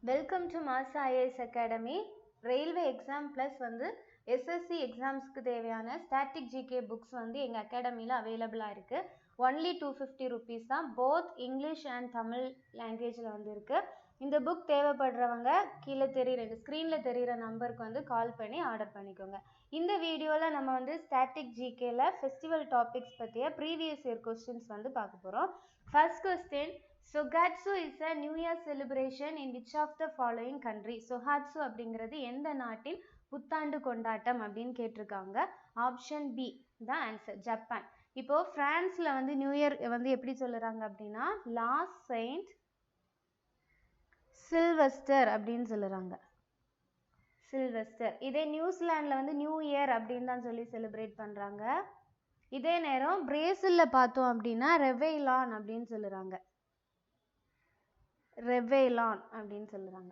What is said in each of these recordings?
Welcome to Masa IAS academy. Railway exam plus SSC எக்ஸாம்ஸ்க்கு தேவையான static GK books எங்கள் அகாடமியில் அவைலபிளாக இருக்குது. ஒன்லி 250 rupees தான். போத் இங்கிலீஷ் அண்ட் தமிழ் லாங்குவேஜில் இருக்குது. இந்த புக் தேவைப்படுறவங்க கீழே ஸ்க்ரீனில் தெரிகிற நம்பருக்கு கால் பண்ணி ஆர்டர் பண்ணிக்கோங்க. இந்த வீடியோவில் நம்ம ஸ்டாட்டிக் ஜிகேல ஃபெஸ்டிவல் டாபிக்ஸ் பற்றிய ப்ரீவியஸ் இயர் கொஸ்டின்ஸ் பார்க்க போகிறோம். First question, Sogatsu is a New Year celebration in which of the following country? Sogatsu அப்படிங்கிறது எந்த நாட்டின் புத்தாண்டு கொண்டாட்டம் அப்படின்னு கேட்டிருக்காங்க. ஆப்ஷன் பி தான் ஆன்சர், ஜப்பான். இப்போ பிரான்ஸ்ல நியூ இயர் எப்படி சொல்லுறாங்க அப்படின்னா லாஸ்ட் செயின்ட் சில்வெஸ்டர் அப்படின்னு சொல்லுறாங்க. சில்வெஸ்டர். இதே நியூசிலாந்துல நியூ இயர் அப்படின்னு தான் சொல்லி செலிப்ரேட் பண்றாங்க. இதே நேரம் பிரேசில்ல பார்த்தோம் அப்படின்னா ரெவைலான் அப்படின்னு சொல்லுறாங்க. ரெவைலான் அப்படின்னு சொல்லுறாங்க.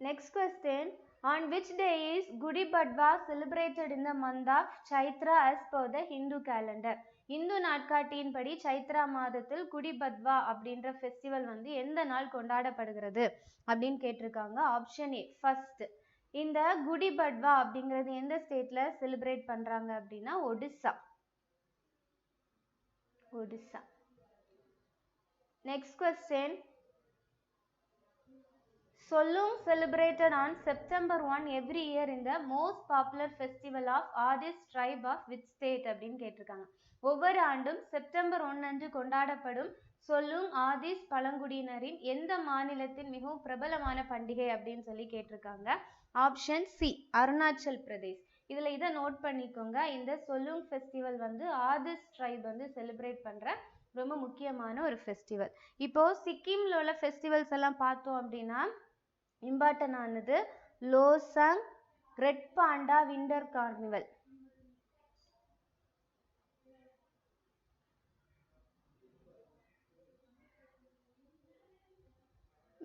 Next question, on which day is Gudi Padwa celebrated in the month of Chaitra as per the Hindu calendar? Hindu நாட்காட்டியின் படி சைத்ரா மாதத்தில் குடி பத்வா அப்படின்ற ஃபெஸ்டிவல் எந்த நாள் கொண்டாடப்படுகிறது அப்படின்னு கேட்டிருக்காங்க. ஆப்ஷன் ஏ ஃபர்ஸ்ட். இந்த குடி பட்வா அப்படிங்கிறது எந்த ஸ்டேட்ல செலிப்ரேட் பண்றாங்க அப்படின்னா Odisha. Odisha. Next question, Solung celebrated on September 1 every year in the most popular festival of Adis tribe of which state அப்படின்னு கேட்டிருக்காங்க. ஒவ்வொரு ஆண்டும் செப்டம்பர் 1 அன்று கொண்டாடப்படும் சொல்லுங் ஆதிஸ் பழங்குடியினரின் எந்த மாநிலத்தின் மிகவும் பிரபலமான பண்டிகை அப்படின்னு சொல்லி கேட்டிருக்காங்க. Option C, Arunachal Pradesh. இதுல இதை நோட் பண்ணிக்கோங்க. இந்த சொல்லுங் ஃபெஸ்டிவல் ஆதிஸ் ட்ரைப் செலிப்ரேட் பண்ற ரொம்ப முக்கியமான ஒரு ஃபெஸ்டிவல். இப்போ சிக்கிம்ல உள்ள ஃபெஸ்டிவல்ஸ் எல்லாம் பார்த்தோம் அப்படின்னா இம்பார்ட்டன் ஆனது Losoong, red panda winter carnival.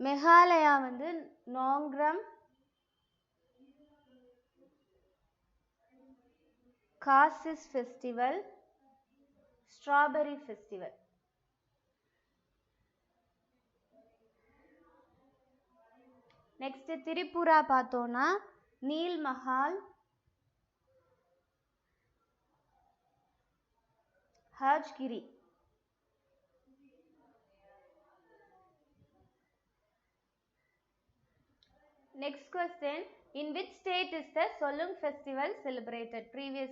Meghalaya Nongkrem Khasis festival, strawberry festival. Next Tripura பார்த்தோம்னா Neer Mahal, Hojagiri. Next question, in which state is the Solung festival celebrated? Previous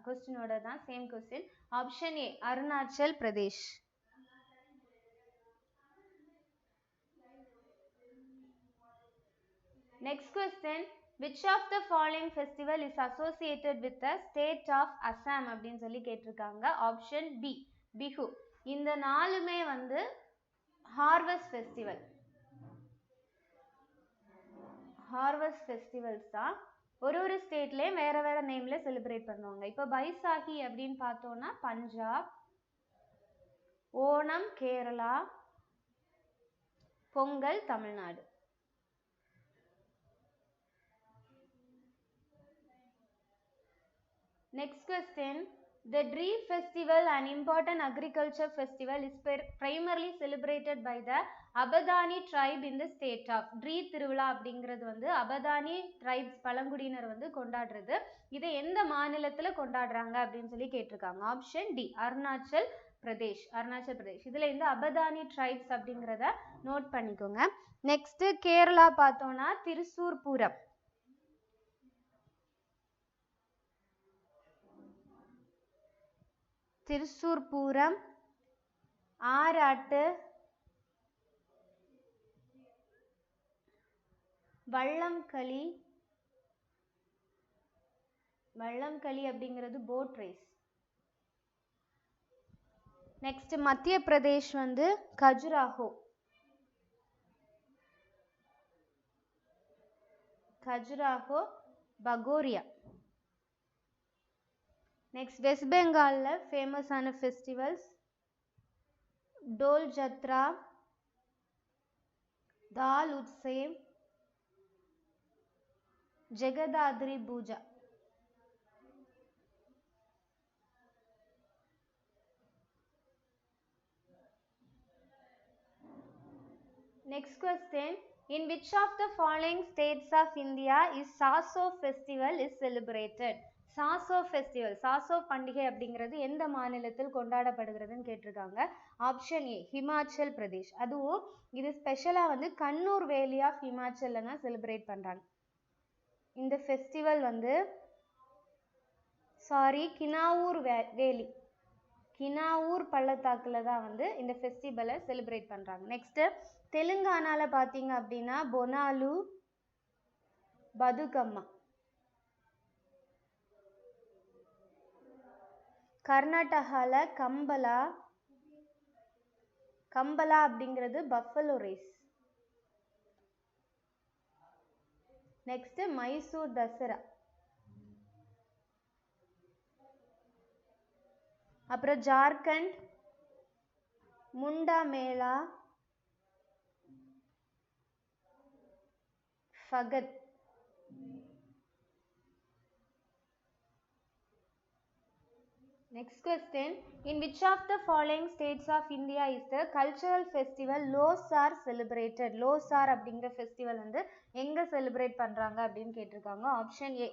question oda தான் same question. Option A, Arunachal Pradesh. Next question, which of the following festival is associated with the state of Assam அப்படின்னு சொல்லி கேட்டிருக்காங்க. Option B, Bihu. இந்த நாலுமே harvest festival. Harvest festivals தான். ஒரு ஸ்டேட்லயும் வேற வேற நேம்ல செலிப்ரேட் பண்ணுவாங்க. இப்போ பைசாகி அப்படின்னு பார்த்தோம்னா Punjab, Onam Kerala, Pongal Tamil Nadu. Next question, the Dree festival, an important agriculture festival, is primarily celebrated by the Abadani tribe in the state of. Dree திருவிழா அப்படிங்கிறது அபதானி ட்ரைப்ஸ் பழங்குடியினர் கொண்டாடுறது. இதை எந்த மாநிலத்துல கொண்டாடுறாங்க அப்படின்னு சொல்லி கேட்டிருக்காங்க. Option D, Arunachal Pradesh. அருணாச்சல் பிரதேஷ். இதுல இந்த அபதானி ட்ரைப்ஸ் அப்படிங்கிறத நோட் பண்ணிக்கோங்க. நெக்ஸ்ட் கேரளா பார்த்தோம்னா திருசூர் பூரம். திருசூர் பூரம், ஆராட்டு, வள்ளம்களி. வள்ளம்களி அப்படிங்கிறது boat race. Next Madhya Pradesh Khajuraho. Khajuraho, Bhagoria. Next west பெங்கால்ல ஃபேமஸான festivals Dol Jatra, Tal Utsav, Jagaddhatri Puja. Next question. In which of the following states of India is Saso festival is celebrated? Saso festival, Saso பண்டிகை அப்படிங்கிறது எந்த மாநிலத்தில் கொண்டாடப்படுகிறதுன்னு கேட்டிருக்காங்க. Option A Himachal Pradesh. அதுவும் இது ஸ்பெஷலாக வந்து கண்ணூர் வேலி ஆஃப் ஹிமாச்சல்ல தான் செலிப்ரேட் பண்ணுறாங்க. இந்த ஃபெஸ்டிவல் வந்து கினாவூர் வேலி, கினாவூர் பள்ளத்தாக்குல தான் வந்து இந்த ஃபெஸ்டிவலை செலிப்ரேட் பண்ணுறாங்க. நெக்ஸ்ட்டு தெலுங்கானால பார்த்தீங்க அப்படின்னா பொனாலு பதுகம்மா, கர்நாடகால கம்பலா அப்படிங்கிறது buffalo race. Next Mysore Dasara. அப்புறம் Jharkhand Munda Mela, Bhagat. Next question. In which of the following states of India is the cultural festival Losar celebrated? Losar அப்படிங்கிற ஃபெஸ்டிவல் வந்து எங்க செலிப்ரேட் பண்றாங்க அப்படின்னு கேட்டிருக்காங்க. ஆப்ஷன் ஏ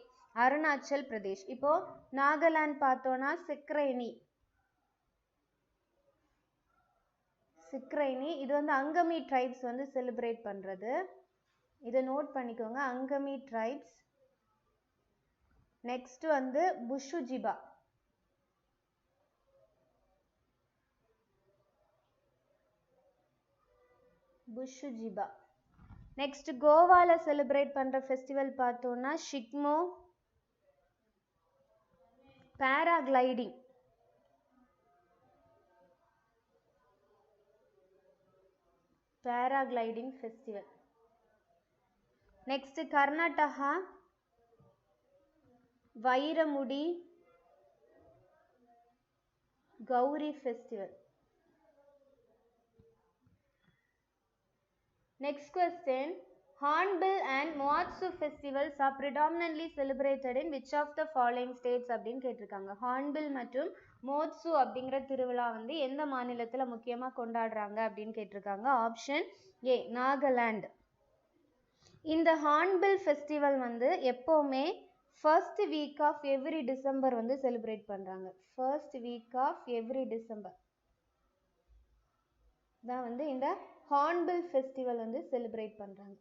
அருணாச்சல் பிரதேஷ். இப்போ நாகாலாந்து பார்த்தோம்னா சிக்ரைனி, இது வந்து அங்கமி ட்ரைப்ஸ் வந்து செலிப்ரேட் பண்றது. இதை நோட் பண்ணிக்கோங்க, அங்கமி ட்ரைப்ஸ். நெக்ஸ்ட் வந்து புஷுஜிபா, நெக்ஸ்ட் கோவால செலிப்ரேட் பண்ற ஃபெஸ்டிவல் பார்த்தோம்னா Shigmo, paragliding. Festival. Next Karnataka Vairamudi Gowri festival. Next question. Hornbill and Moatsu festivals are predominantly celebrated in which of the following states அப்படின்னு கேட்டிருக்காங்க. ஹார்ன்பில் மற்றும் மோட்சு அப்படிங்கிற திருவிழா வந்து எந்த மாநிலத்தில் முக்கியமாக கொண்டாடுறாங்க அப்படின்னு கேட்டிருக்காங்க. Option A Nagaland. இந்த ஹார்ன்பில் ஃபெஸ்டிவல் வந்து எப்போவுமே first week of every December வந்து செலிப்ரேட் பண்ணுறாங்க. First week of every December தான் வந்து இந்த ஹார்ன்பில் ஃபெஸ்டிவல் வந்து செலிப்ரேட் பண்றாங்க.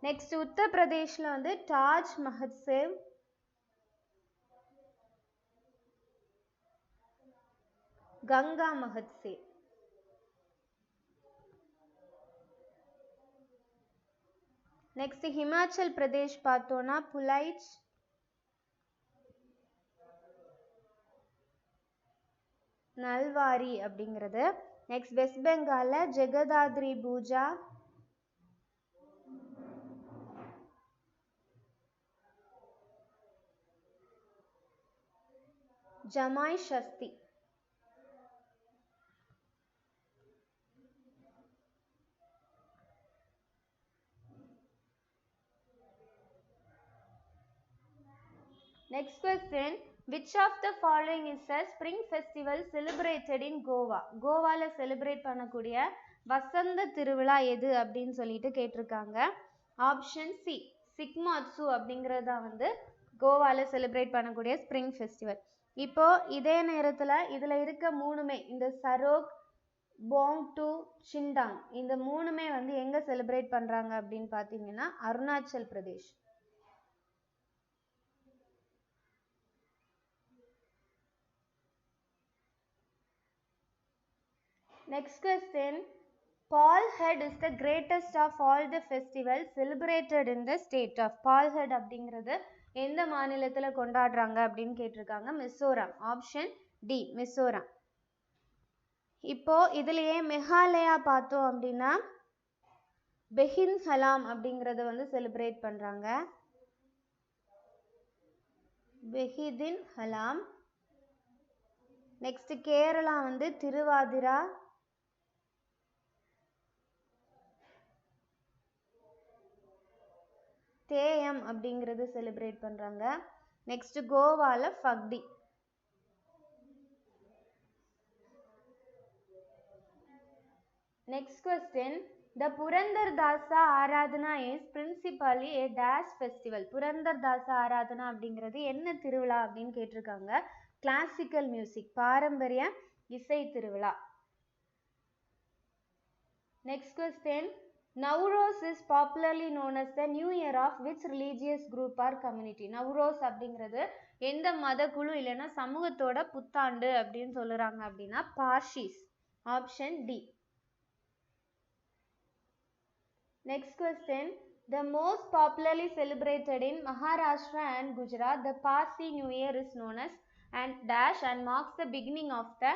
நெக்ஸ்ட் உத்தரப்பிரதேஷ்ல வந்து தாஜ் மஹோத்சவ், கங்கா மஹோத்சவ். நெக்ஸ்ட் ஹிமாச்சல் பிரதேஷ் பார்த்தோம்னா புலைச், நல்வாரி அப்படிங்கிறது. நெக்ஸ்ட் வெஸ்ட் பெங்கால்ல Jagaddhatri Puja, Jamai Sasthi. Next question. Which of the following is a spring festival celebrated in Goa? கோவால செலிப்ரேட் பண்ணக்கூடிய வசந்த திருவிழா எது அப்படின்னு சொல்லிட்டு கேட்டிருக்காங்க. ஆப்ஷன் சி சிக்மாட்சு அப்படிங்கிறது தான் வந்து கோவால செலிப்ரேட் பண்ணக்கூடிய ஸ்ப்ரிங் ஃபெஸ்டிவல். இப்போ இதே நேரத்தில் இதில் இருக்க மூணுமே, இந்த சரோக், போங்டு, சிண்டாங், இந்த மூணுமே வந்து எங்கே செலிப்ரேட் பண்ணுறாங்க அப்படின்னு பார்த்தீங்கன்னா Arunachal Pradesh. Next question. Palhead is the greatest of all the festivals celebrated in the state of. Palhead அப்படிங்கிறது எந்த மாநிலத்தில் கொண்டாடுறாங்க அப்படின்னு கேட்டிருக்காங்க. மிசோரம். Option D Mizoram. இப்போ இதுலயே மெகாலயா பார்த்தோம் அப்படின்னா பெஹின் ஹலாம் அப்படிங்கிறத வந்து செலிப்ரேட் பண்றாங்க. பெஹிதின் ஹலாம். நெக்ஸ்ட் கேரளா வந்து திருவாதிரா, தேயம் அப்படிங்கிறது செலிப்ரேட் பண்றாங்க. நெக்ஸ்ட் கோவால Fugdi. Next question. The Purandar Dasa Aradhana is principally a dash festival. Purandar Dasa Aradhana அப்படிங்கிறது என்ன திருவிழா அப்படின்னு கேட்டிருக்காங்க. கிளாசிக்கல் மியூசிக், பாரம்பரிய இசை திருவிழா. Next question. Nowruz is popularly known as the new year of which religious group or community? Nowruz அப்படிங்கிறது எந்த மத குழு இல்லைன்னா சமூகத்தோட புத்தாண்டு அப்படின்னு சொல்லுறாங்க அப்படின்னா Parsis. Option D. Next question. The most popularly celebrated in Maharashtra and Gujarat, the Parsi New Year is known as and dash and marks the beginning of the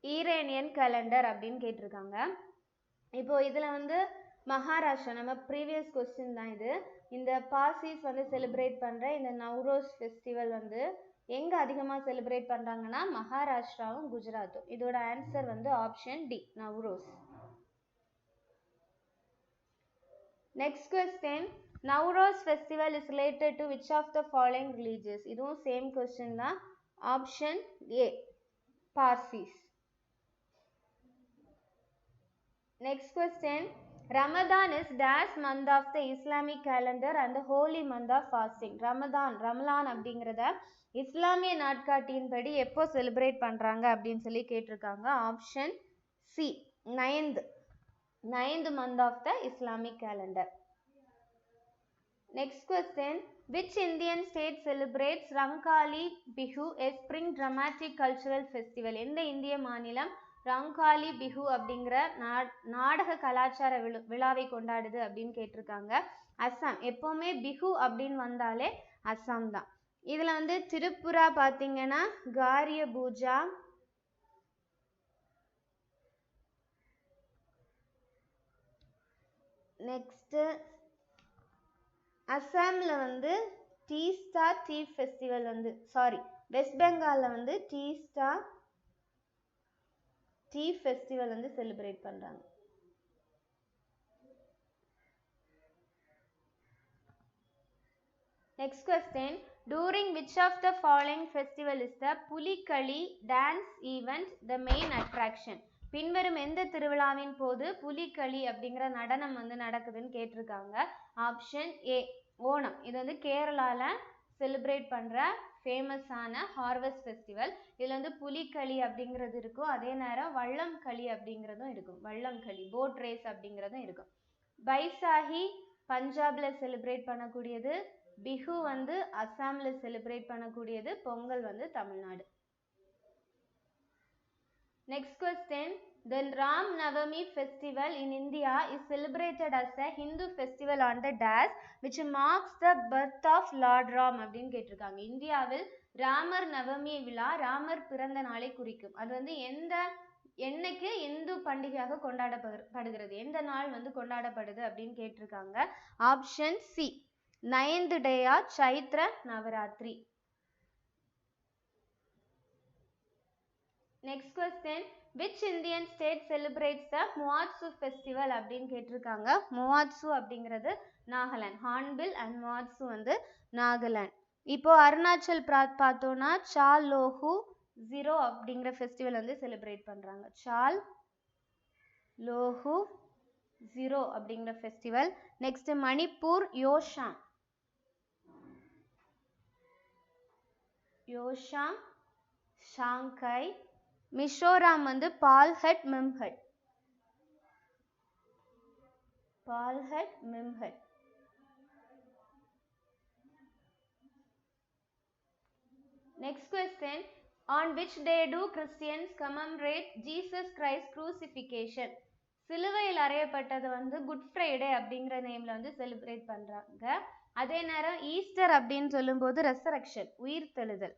Iranian calendar அப்படின்னு கேட்டிருக்காங்க. இப்போ இதுல வந்து மகாராஷ்டிரா, நம்ம ப்ரீவியஸ் கொஸ்டின் தான் இது. இந்த பார்சிஸ் வந்து செலிப்ரேட் பண்ற இந்த நவ்ரோஸ் ஃபெஸ்டிவல் வந்து எங்க அதிகமா செலிப்ரேட் பண்றாங்கன்னா மகாராஷ்டிராவும் குஜராத்தும். இதோட ஆன்சர் வந்து option D, Nowruz. Next question. Nowruz festival is related to which of the following religions? இதுவும் சேம் கொஸ்டின் தான். Option A, Parsis. Next question. Ramadan is dash month of the Islamic calendar and the holy month of fasting. Ramadan அப்படிங்கிறத இஸ்லாமிய நாட்காட்டியின் படி எப்போ celebrate பண்றாங்க அப்படின்னு சொல்லி கேட்டிருக்காங்க. Option C, 9th month of the Islamic calendar. Next question. Which Indian state celebrates Rangkali Bihu, a spring dramatic cultural festival? எந்த இந்திய மாநிலம் ரங்காலி பிஹு அப்படிங்கிற நாடக கலாச்சார விழாவை கொண்டாடுது அப்படின்னு கேட்டிருக்காங்க. அஸ்ஸாம். எப்பவுமே பிஹு அப்படின்னு வந்தாலே அஸ்ஸாம் தான். இதுல வந்து திரிபுரா பாத்தீங்கன்னா காரிய பூஜா, நெக்ஸ்ட் அஸ்ஸாம்ல வந்து டீஸ்டா டீ ஃபெஸ்டிவல் வந்து வெஸ்ட் பெங்கால்ல வந்து டீஸ்டா டீ ஃபெஸ்டிவல் வந்து செலிப்ரேட் பண்றாங்க. Next question. During which of the following festival is the Pulikali dance event the main attraction? பின்வரும் எந்த திருவிழாவின் போது புலிகளி அப்படிங்கிற நடனம் வந்து நடக்குதுன்னு கேட்டிருக்காங்க. ஆப்ஷன் ஏ, ஓணம். இது வந்து கேரளால செலிப்ரேட் பண்ற ஃபேமஸான ஹார்வெஸ்ட் ஃபெஸ்டிவல். இதுல வந்து புலிகளி அப்படிங்கிறது இருக்கும், அதே நேரம் வள்ளம் களி அப்படிங்கிறதும் இருக்கும். வள்ளம் களி, போட் ரேஸ் அப்படிங்கிறதும் இருக்கும். பைசாஹி பஞ்சாப்ல செலிப்ரேட் பண்ணக்கூடியது, பிஹு வந்து அஸ்ஸாம்ல செலிப்ரேட் பண்ணக்கூடியது, பொங்கல் வந்து Tamil Nadu. Next question. The Ram Navami festival in India is celebrated as a Hindu festival on the dash which marks the birth of Lord Ram அப்படின்னு கேட்டிருக்காங்க. இந்தியாவில் ராமர் நவமி விழா ராமர் பிறந்த நாளை குறிக்கும். அது வந்து என்னைக்கு இந்து பண்டிகையாக கொண்டாடப்படுகிறது, எந்த நாள் வந்து கொண்டாடப்படுது அப்படின்னு கேட்டிருக்காங்க. Option C, 9th day of Chaitra Navratri. Next question. Which Indian state celebrates the Muatsu festival அப்படின்னு கேட்டிருக்காங்க. முவாட்சு அப்படிங்கிறது நாகாலாந்து. ஹார்ன்பில் அண்ட் முவாட்சு வந்து நாகாலாந்து. இப்போ அருணாச்சல் பார்த்தோம்னா சால் லோஹு ஜீரோ அப்படிங்கிற ஃபெஸ்டிவல் வந்து செலிப்ரேட் பண்றாங்க. சால் லோஹு ஜீரோ அப்படிங்கிற ஃபெஸ்டிவல். நெக்ஸ்ட் மணிப்பூர் யோஷாங் ஷாங்காய். மிசோராம் வந்து Pawlkut மிம்ஹட். Next question. On which day do Christians commemorate Jesus Christ crucifixion? சிலுவையில் அறையப்பட்டது வந்து குட் ஃப்ரைடே அப்படிங்கிற நேம்ல வந்து செலிப்ரேட் பண்றாங்க. அதே நேரம் ஈஸ்டர் அப்படின்னு சொல்லும் போது ரெசரக்ஷன், உயிர் தெழுதல்.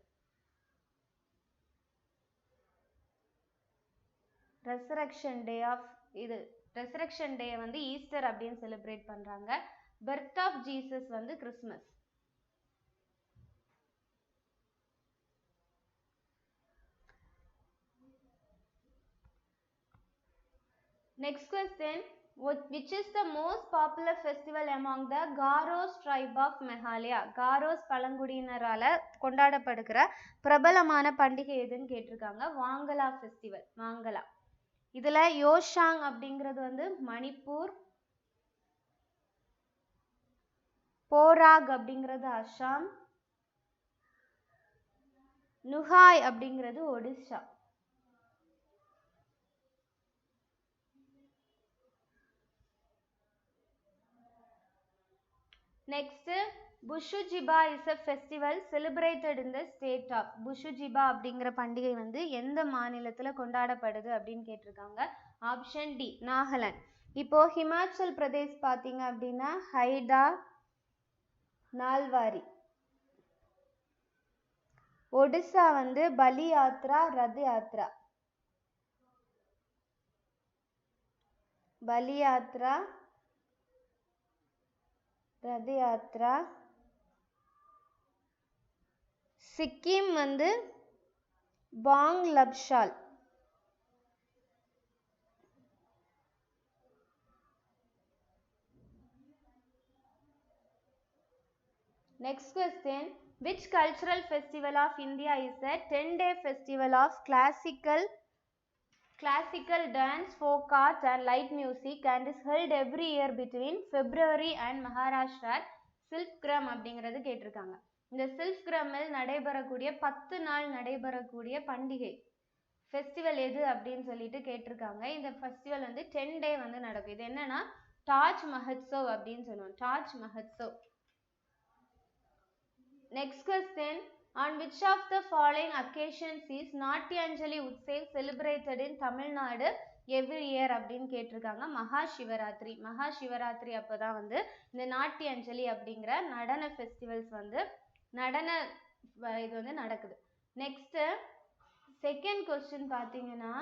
ரெசரக்ஷன் டே வந்து ஈஸ்டர் அப்படின்னு செலிப்ரேட் பண்றாங்க. பர்த் ஆஃப் ஜீசஸ் வந்து Christmas. Next question. Which is the most popular festival among the Garos tribe of Meghalaya? காரோஸ் பழங்குடியினரால கொண்டாடப்படுகிற பிரபலமான பண்டிகை எதுன்னு கேட்டிருக்காங்க. வாங்கலா ஃபெஸ்டிவல். வாங்கலா. இதுல யோஷாங் அப்படிங்கிறது வந்து மணிப்பூர், போராக் அப்படிங்கிறது அசாம், நுகாய் அப்படிங்கிறது Odisha. Next, Bushujiba is a festival celebrated in the state of. Bushujiba அப்படிங்கிற பண்டிகை வந்து எந்த மாநிலத்துல கொண்டாடப்படுது அப்படின்னு கேட்டிருக்காங்க. Option D Nagaland. இப்போ ஹிமாச்சல் பிரதேஷ் பார்த்தீங்க அப்படின்னா ஹைடா நால்வாரி. ஒடிசா வந்து பலி யாத்ரா, ரத யாத்ரா. பலி யாத்ரா, ரத யாத்ரா. சிக்கிம் வந்து பாங் லப்ஷால். Next question, which cultural festival of India is a 10-day festival of classical dance, folk art and light music and is held every year between February and Maharashtra Silkram அப்படிங்கிறது கேட்டிருக்காங்க. இந்த சில்க்ரமில் நடைபெறக்கூடிய 10 நாள் நடைபெறக்கூடிய பண்டிகை ஃபெஸ்டிவல் எது அப்படின்னு சொல்லிட்டு கேட்டிருக்காங்க. இந்த ஃபெஸ்டிவல் வந்து 10 டே வந்து நடக்கும். இது என்னன்னா தாஜ் மஹோத்சவ் அப்படின்னு சொல்லுவோம். Taj Mahotsav. Next question, on which of the following occasions is Natyanjali Utsav celebrated in Tamil Nadu every year அப்படின்னு கேட்டிருக்காங்க. மகாசிவராத்திரி. மகாசிவராத்திரி அப்போதான் வந்து இந்த நாட்டியஞ்சலி அப்படிங்கிற நடன ஃபெஸ்டிவல்ஸ் வந்து இது வந்து நடக்குது. நெக்ஸ்ட் செகண்ட் கொஸ்டின் பார்த்தீங்கன்னா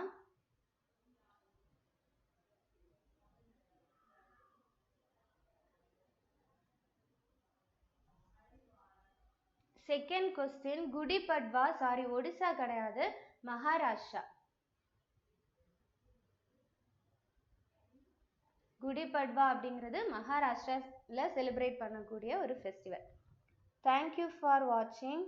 செகண்ட் கொஸ்டின் குடி பட்வா, சாரி ஒடிசா கிடையாது, மகாராஷ்டிரா. குடி பட்வா அப்படிங்கிறது மகாராஷ்டிரால செலிப்ரேட் பண்ணக்கூடிய ஒரு ஃபெஸ்டிவல். தேங்க்யூ ஃபார் வாட்சிங்.